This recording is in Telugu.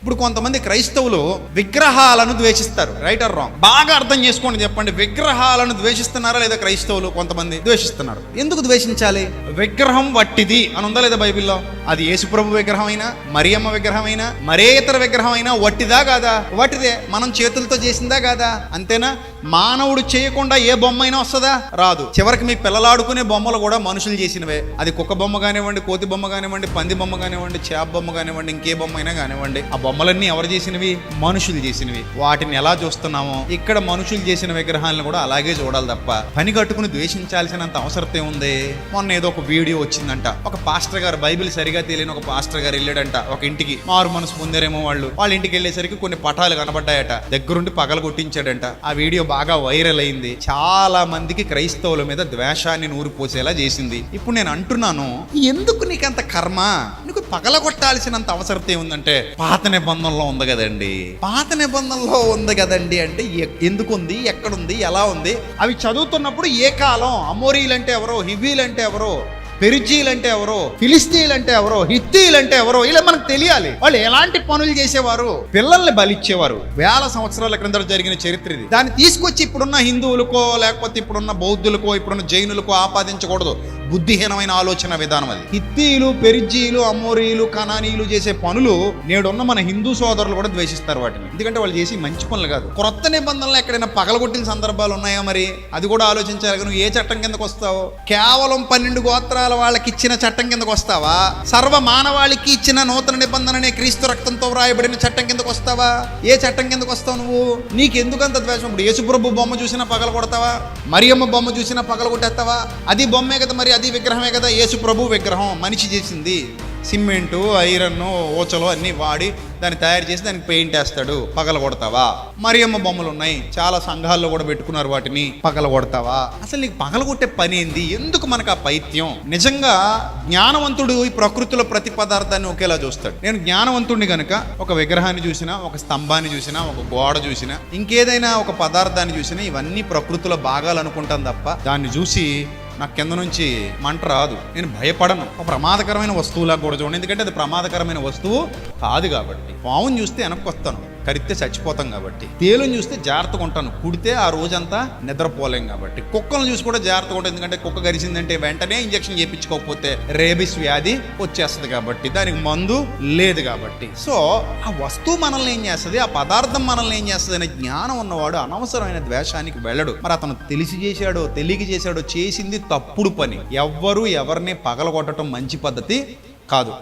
ఇప్పుడు కొంతమంది క్రైస్తవులు విగ్రహాలను ద్వేషిస్తారు. Right are wrong? బాగా అర్థం చేసుకోండి, చెప్పండి. విగ్రహాలను ద్వేషిస్తున్నారా లేదా? క్రైస్తవులు కొంతమంది ద్వేషిస్తున్నారు. ఎందుకు ద్వేషించాలి? విగ్రహం వట్టిది అని ఉందా లేదా బైబిల్లో? అది యేసుప్రభు విగ్రహం అయినా, మరియమ్మ విగ్రహం అయినా, మరే ఇతర విగ్రహం అయినా వట్టిదా కాదా? వట్టిదే. మనం చేతులతో చేసిందా కాదా? అంతేనా? మానవుడు చేయకుండా ఏ బొమ్మ అయినా వస్తుందా? రాదు. చివరికి మీ పిల్లలాడుకునే బొమ్మలు కూడా మనుషులు చేసినవే. అది కుక్క బొమ్మ కానివ్వండి, కోతి బొమ్మ కానివ్వండి, పంది బొమ్మ కానివ్వండి, చేప బొమ్మ కానివ్వండి, ఇంకే బొమ్మ అయినా కానివ్వండి, ఆ బొమ్మలన్నీ ఎవరు చేసినవి? మనుషులు చేసినవి. వాటిని ఎలా చూస్తున్నామో ఇక్కడ మనుషులు చేసిన విగ్రహాలను కూడా అలాగే చూడాలి తప్ప పని కట్టుకుని ద్వేషించాల్సినంత అవసరం ఏముంది? మొన్న ఏదో ఒక వీడియో వచ్చిందంట. ఒక పాస్టర్ గారు, బైబిల్ సరిగా తెలియని ఒక పాస్టర్ గారు వెళ్ళాడంట ఒక ఇంటికి. మారు మనసు పొందారేమో వాళ్ళ ఇంటికి వెళ్ళేసరికి కొన్ని పటాలు కనబడ్డాయట. దగ్గరుండి పగల కొట్టించాడంట. ఆ వీడియో బాగా వైరల్ అయింది. చాలా మందికి క్రైస్తవుల మీద ద్వేషాన్ని నూరిపోసేలా చేసింది. ఇప్పుడు నేను అంటున్నాను, ఎందుకు నీకంత కర్మ? నీకు పగల కొట్టాల్సినంత అవసరం ఏముందంటే పాత నిబంధనలో ఉంది కదండి. పాత నిబంధనలో ఉంది కదండి అంటే ఎందుకు ఉంది, ఎక్కడుంది, ఎలా ఉంది? అవి చదువుతున్నప్పుడు ఏ కాలం? అమోరీలు అంటే ఎవరో, హివ్వీలు అంటే ఎవరో, పెరిజీలు అంటే ఎవరో, ఫిలిస్తీన్లు అంటే ఎవరో, హిత్తీలు అంటే ఎవరో, ఇలా మనకు తెలియాలి. వాళ్ళు ఎలాంటి పనులు చేసేవారు? పిల్లల్ని బలిచ్చేవారు. వేల సంవత్సరాల క్రింద జరిగిన చరిత్ర ఇది. దాన్ని తీసుకొచ్చి ఇప్పుడున్న హిందువులకో లేకపోతే ఇప్పుడున్న బౌద్ధులకో ఇప్పుడున్న జైనులకో ఆపాదించకూడదు. బుద్ధిహీనమైన ఆలోచన విధానం అది. హిత్తీలు, పెరిజీలు, అమోరీలు, కనానీలు చేసే పనులు నేడున్న మన హిందూ సోదరులు కూడా ద్వేషిస్తారు వాటిని. ఎందుకంటే వాళ్ళు చేసి మంచి పనులు కాదు. క్రొత్త నిబంధనలు ఎక్కడైనా పగలగొట్టిన సందర్భాలు ఉన్నాయా? మరి అది కూడా ఆలోచించాలి. నువ్వు ఏ చట్టం కిందకు వస్తావు? కేవలం 12 గోత్రాల వాళ్ళకి ఇచ్చిన చట్టం కిందకు వస్తావా? సర్వ మానవాళికి ఇచ్చిన నూతన నిబంధననే క్రీస్తు రక్తంతో వ్రాయబడిన చట్టం కిందకు వస్తావా? ఏ చట్టం కిందకు వస్తావు నువ్వు? నీకెందుకంత ద్వేషం? ఇప్పుడు యేసుప్రభు బొమ్మ చూసినా పగల కొడతావా? మరియమ్మ బొమ్మ చూసినా పగల కొట్టేస్తావా? అది బొమ్మే కదా, మరి అది విగ్రహమే కదా. యేసుప్రభు విగ్రహం మనిషి చేసింది. సిమెంటు, ఐరన్, ఓచలు అన్నీ వాడి దాన్ని తయారు చేసి దానికి పెయింట్ వేస్తాడు. పగల కొడతావా? మరియమ్మ బొమ్మలు ఉన్నాయి, చాలా సంఘాల్లో కూడా పెట్టుకున్నారు వాటిని. పగల కొడతావా? అసలు నీకు పగల కొట్టే పని ఏంది? ఎందుకు మనకు ఆ పైత్యం? నిజంగా జ్ఞానవంతుడు ఈ ప్రకృతిలో ప్రతి పదార్థాన్ని ఒకేలా చూస్తాడు. నేను జ్ఞానవంతుడిని కనుక ఒక విగ్రహాన్ని చూసినా, ఒక స్తంభాన్ని చూసినా, ఒక గోడ చూసినా, ఇంకేదైనా ఒక పదార్థాన్ని చూసినా, ఇవన్నీ ప్రకృతిలో భాగాలనుకుంటాను తప్ప దాన్ని చూసి నాకు కింద నుంచి మంట రాదు. నేను భయపడను. ఒక ప్రమాదకరమైన వస్తువులా కూడా చూడండి, ఎందుకంటే అది ప్రమాదకరమైన వస్తువు కాదు కాబట్టి. పావును చూస్తే వెనక్కొస్తాను, కరిస్తే చచ్చిపోతాం కాబట్టి. తేలుని చూస్తే జాగ్రత్తగా ఉంటాను, కుడితే ఆ రోజంతా నిద్రపోలేం కాబట్టి. కుక్కలను చూసి కూడా జాగ్రత్తగా ఉంటాను, ఎందుకంటే కుక్క గరిచిందంటే వెంటనే ఇంజక్షన్ చేయించుకోకపోతే రేబిస్ వ్యాధి వచ్చేస్తుంది కాబట్టి, దానికి మందు లేదు కాబట్టి. సో ఆ వస్తువు మనల్ని ఏం చేస్తుంది, ఆ పదార్థం మనల్ని ఏం చేస్తుంది అనే జ్ఞానం ఉన్నవాడు అనవసరమైన ద్వేషానికి వెళ్ళడు. మరి అతను తెలిసి చేశాడో తెలియక చేశాడో, చేసింది తప్పుడు పని. ఎవ్వరూ ఎవరిని పగలగొట్టడం మంచి పద్ధతి కాదు.